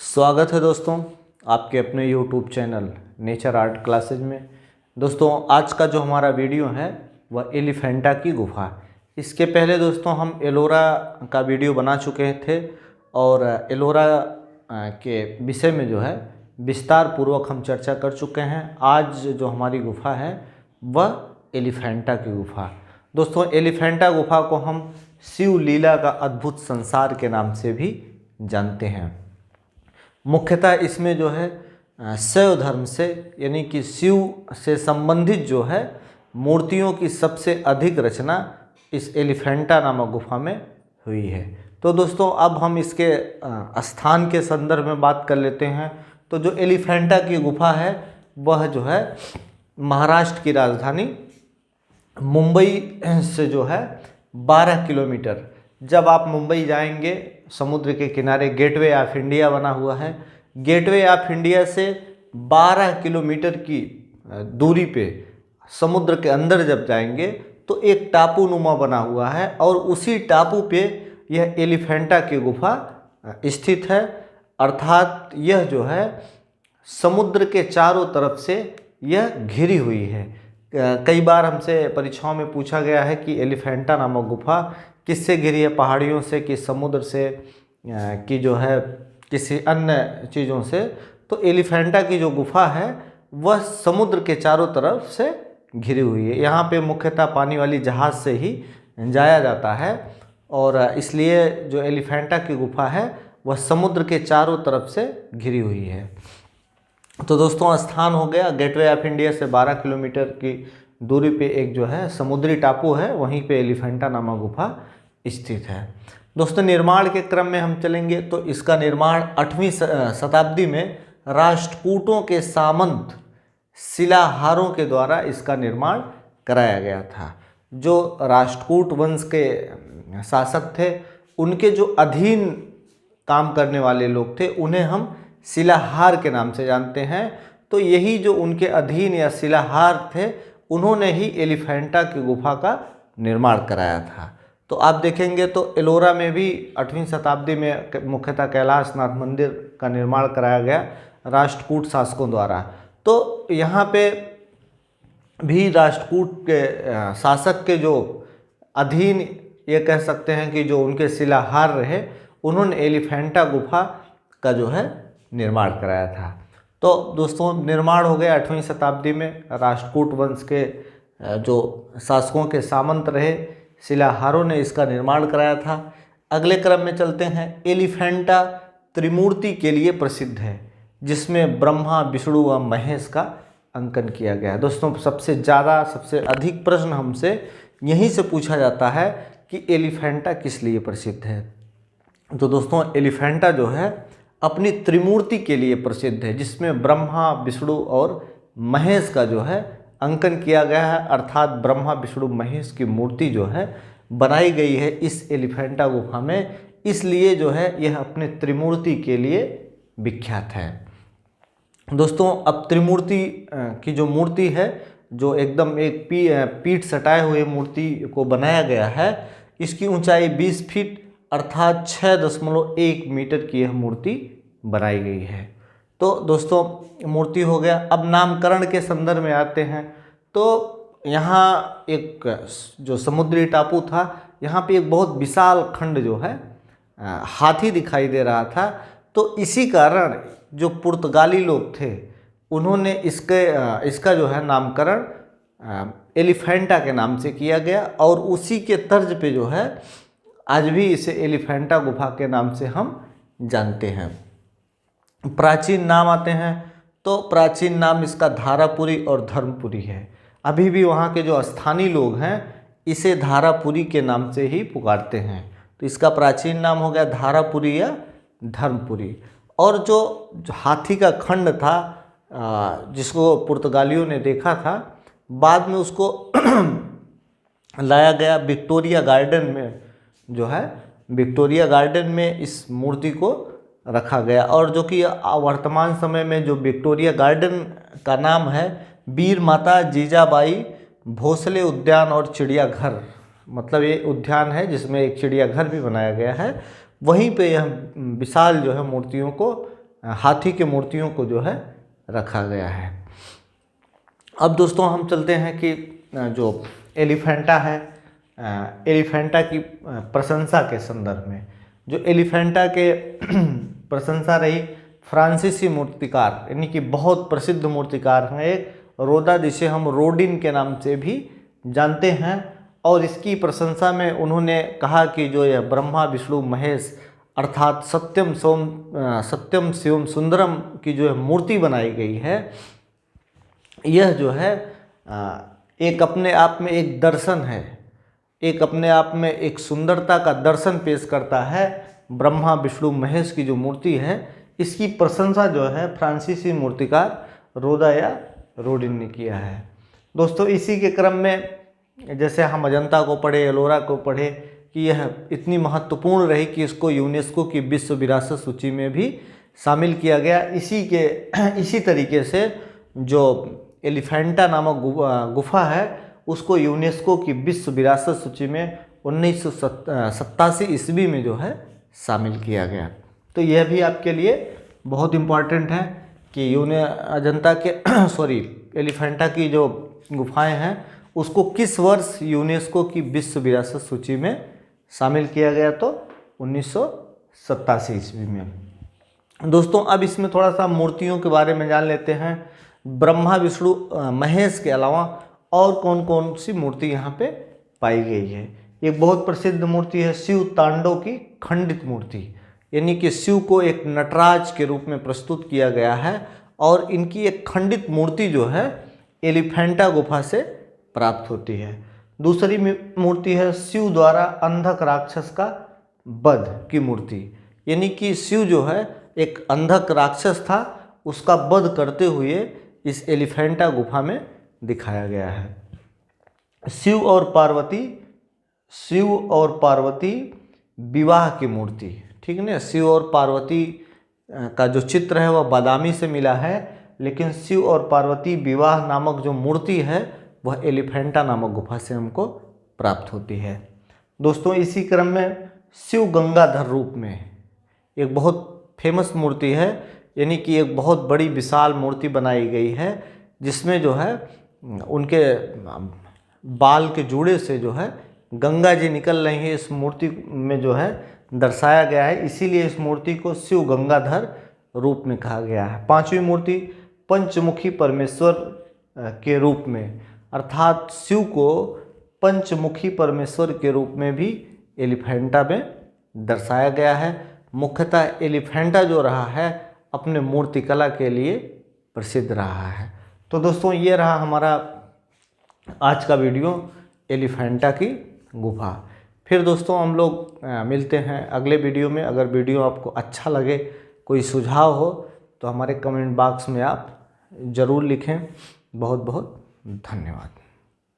स्वागत है दोस्तों आपके अपने YouTube channel nature art classes में। दोस्तों आज का जो हमारा वीडियो है वह एलिफेंटा की गुफा। इसके पहले दोस्तों हम एलोरा का वीडियो बना चुके थे और एलोरा के विषय में जो है विस्तार पूर्वक हम चर्चा कर चुके हैं। आज जो हमारी गुफा है वह एलिफेंटा की गुफा। दोस्तों एलिफेंटा गुफा को हम शिव लीला का अद्भुत संसार के नाम से भी जानते हैं। मुख्यतः इसमें जो है शैव धर्म से यानी कि शिव से संबंधित जो है मूर्तियों की सबसे अधिक रचना इस एलिफेंटा नामक गुफा में हुई है। तो दोस्तों अब हम इसके स्थान के संदर्भ में बात कर लेते हैं। तो जो एलिफेंटा की गुफा है वह जो है महाराष्ट्र की राजधानी मुंबई से जो है 12 किलोमीटर, जब आप मुंबई जाएंगे समुद्र के किनारे गेटवे ऑफ इंडिया बना हुआ है। गेटवे ऑफ इंडिया से 12 किलोमीटर की दूरी पे समुद्र के अंदर जब जाएंगे तो एक टापू नुमा बना हुआ है और उसी टापू पे यह एलिफेंटा की गुफा स्थित है। अर्थात यह जो है समुद्र के चारों तरफ से यह घिरी हुई है। कई बार हमसे परीक्षाओं में पूछा गया है कि एलिफेंटा नामक गुफा किससे घिरी है, पहाड़ियों से कि समुद्र से कि जो है किसी अन्य चीज़ों से। तो एलिफेंटा की जो गुफा है वह समुद्र के चारों तरफ से घिरी हुई है। यहाँ पे मुख्यतः पानी वाली जहाज़ से ही जाया जाता है और इसलिए जो एलिफेंटा की गुफा है वह समुद्र के चारों तरफ से घिरी हुई है। तो दोस्तों स्थान हो गया गेटवे ऑफ इंडिया से 12 किलोमीटर की दूरी पे एक जो है समुद्री टापू है, वहीं पे एलिफेंटा नामक गुफा स्थित है। दोस्तों निर्माण के क्रम में हम चलेंगे तो इसका निर्माण 8वीं शताब्दी में राष्ट्रकूटों के सामंत शिलाहारों के द्वारा इसका निर्माण कराया गया था। जो राष्ट्रकूट वंश के शासक थे उनके जो अधीन काम करने वाले लोग थे उन्हें हम शिलाहार के नाम से जानते हैं। तो यही जो उनके अधीन या शिलाहार थे उन्होंने ही एलिफेंटा की गुफा का निर्माण कराया था। तो आप देखेंगे तो एलोरा में भी 8वीं शताब्दी में मुख्यतः कैलाश नाथ मंदिर का निर्माण कराया गया राष्ट्रकूट शासकों द्वारा। तो यहाँ पे भी राष्ट्रकूट के शासक के जो अधीन ये कह सकते हैं कि जो उनके शिलाहार रहे उन्होंने एलिफेंटा गुफा का जो है निर्माण कराया था। तो दोस्तों निर्माण हो गया 8वीं शताब्दी में, राष्ट्रकूट वंश के जो शासकों के सामंत रहे शिलाहारों ने इसका निर्माण कराया था। अगले क्रम में चलते हैं। एलिफेंटा त्रिमूर्ति के लिए प्रसिद्ध है जिसमें ब्रह्मा विष्णु व महेश का अंकन किया गया है। दोस्तों सबसे अधिक प्रश्न हमसे यहीं से पूछा जाता है कि एलिफेंटा किस लिए प्रसिद्ध है। तो दोस्तों एलिफेंटा जो है अपनी त्रिमूर्ति के लिए प्रसिद्ध है जिसमें ब्रह्मा विष्णु और महेश का जो है अंकन किया गया है। अर्थात ब्रह्मा विष्णु महेश की मूर्ति जो है बनाई गई है इस एलिफेंटा गुफा में, इसलिए जो है यह अपने त्रिमूर्ति के लिए विख्यात है। दोस्तों अब त्रिमूर्ति की जो मूर्ति है जो एकदम एक पीठ सटाए हुए मूर्ति को बनाया गया है, इसकी ऊंचाई 20 फीट अर्थात 6.1 मीटर की यह मूर्ति बनाई गई है। तो दोस्तों मूर्ति हो गया। अब नामकरण के संदर्भ में आते हैं। तो यहाँ एक जो समुद्री टापू था यहाँ पे एक बहुत विशाल खंड जो है हाथी दिखाई दे रहा था। तो इसी कारण जो पुर्तगाली लोग थे उन्होंने इसका जो है नामकरण एलिफेंटा के नाम से किया गया और उसी के तर्ज पे जो है आज भी इसे एलिफेंटा गुफा के नाम से हम जानते हैं। प्राचीन नाम आते हैं तो प्राचीन नाम इसका धारापुरी और धर्मपुरी है। अभी भी वहाँ के जो स्थानीय लोग हैं इसे धारापुरी के नाम से ही पुकारते हैं। तो इसका प्राचीन नाम हो गया धारापुरी या धर्मपुरी। और जो हाथी का खंड था जिसको पुर्तगालियों ने देखा था, बाद में उसको लाया गया विक्टोरिया गार्डन में, जो है विक्टोरिया गार्डन में इस मूर्ति को रखा गया। और जो कि वर्तमान समय में जो विक्टोरिया गार्डन का नाम है वीर माता जीजाबाई भोसले उद्यान और चिड़ियाघर, मतलब ये उद्यान है जिसमें एक चिड़ियाघर भी बनाया गया है। वहीं पे यह विशाल जो है मूर्तियों को हाथी के मूर्तियों को जो है रखा गया है। अब दोस्तों हम चलते हैं कि जो एलिफेंटा है, एलिफेंटा की प्रशंसा के संदर्भ में। जो एलिफेंटा के प्रशंसा रही, फ्रांसीसी मूर्तिकार यानी कि बहुत प्रसिद्ध मूर्तिकार हैं एक रोदा, जिसे हम रोडिन के नाम से भी जानते हैं। और इसकी प्रशंसा में उन्होंने कहा कि जो यह ब्रह्मा विष्णु महेश अर्थात सत्यम शिवम सुंदरम की जो मूर्ति बनाई गई है, यह जो है एक अपने आप में एक दर्शन है, एक अपने आप में एक सुंदरता का दर्शन पेश करता है। ब्रह्मा विष्णु महेश की जो मूर्ति है, इसकी प्रशंसा जो है फ्रांसीसी मूर्तिकार रोदा या रोडिन ने किया है। दोस्तों इसी के क्रम में जैसे हम अजंता को पढ़े, एलोरा को पढ़े कि यह इतनी महत्वपूर्ण रही कि इसको यूनेस्को की विश्व विरासत सूची में भी शामिल किया गया। इसी तरीके से जो एलिफेंटा नामक गुफा है, उसको यूनेस्को की विश्व विरासत सूची में 1987 ईस्वी में जो है शामिल किया गया। तो यह भी आपके लिए बहुत इम्पॉर्टेंट है कि अजंता के एलिफेंटा की जो गुफाएं हैं उसको किस वर्ष यूनेस्को की विश्व विरासत सूची में शामिल किया गया, तो 1987 ईस्वी में। दोस्तों अब इसमें थोड़ा सा मूर्तियों के बारे में जान लेते हैं। ब्रह्मा विष्णु महेश के अलावा और कौन कौन सी मूर्ति यहाँ पे पाई गई है। एक बहुत प्रसिद्ध मूर्ति है शिव तांडव की खंडित मूर्ति, यानी कि शिव को एक नटराज के रूप में प्रस्तुत किया गया है और इनकी एक खंडित मूर्ति जो है एलिफेंटा गुफा से प्राप्त होती है। दूसरी मूर्ति है शिव द्वारा अंधक राक्षस का वध की मूर्ति, यानी कि शिव जो है एक अंधक राक्षस था, उसका वध करते हुए इस एलिफेंटा गुफा में दिखाया गया है। शिव और पार्वती विवाह की मूर्ति, ठीक है ना। शिव और पार्वती का जो चित्र है वह बादामी से मिला है, लेकिन शिव और पार्वती विवाह नामक जो मूर्ति है वह एलिफेंटा नामक गुफा से हमको प्राप्त होती है। दोस्तों इसी क्रम में शिव गंगाधर रूप में एक बहुत फेमस मूर्ति है, यानी कि एक बहुत बड़ी विशाल मूर्ति बनाई गई है जिसमें जो है उनके बाल के जूड़े से जो है गंगा जी निकल रही है, इस मूर्ति में जो है दर्शाया गया है। इसीलिए इस मूर्ति को शिव गंगाधर रूप में कहा गया है। पांचवी मूर्ति पंचमुखी परमेश्वर के रूप में, अर्थात शिव को पंचमुखी परमेश्वर के रूप में भी एलिफेंटा में दर्शाया गया है। मुख्यतः एलिफेंटा जो रहा है अपने मूर्तिकला के लिए प्रसिद्ध रहा है। तो दोस्तों ये रहा हमारा आज का वीडियो एलिफेंटा की गुफा। फिर दोस्तों हम लोग मिलते हैं अगले वीडियो में। अगर वीडियो आपको अच्छा लगे, कोई सुझाव हो तो हमारे कमेंट बॉक्स में आप ज़रूर लिखें। बहुत बहुत धन्यवाद।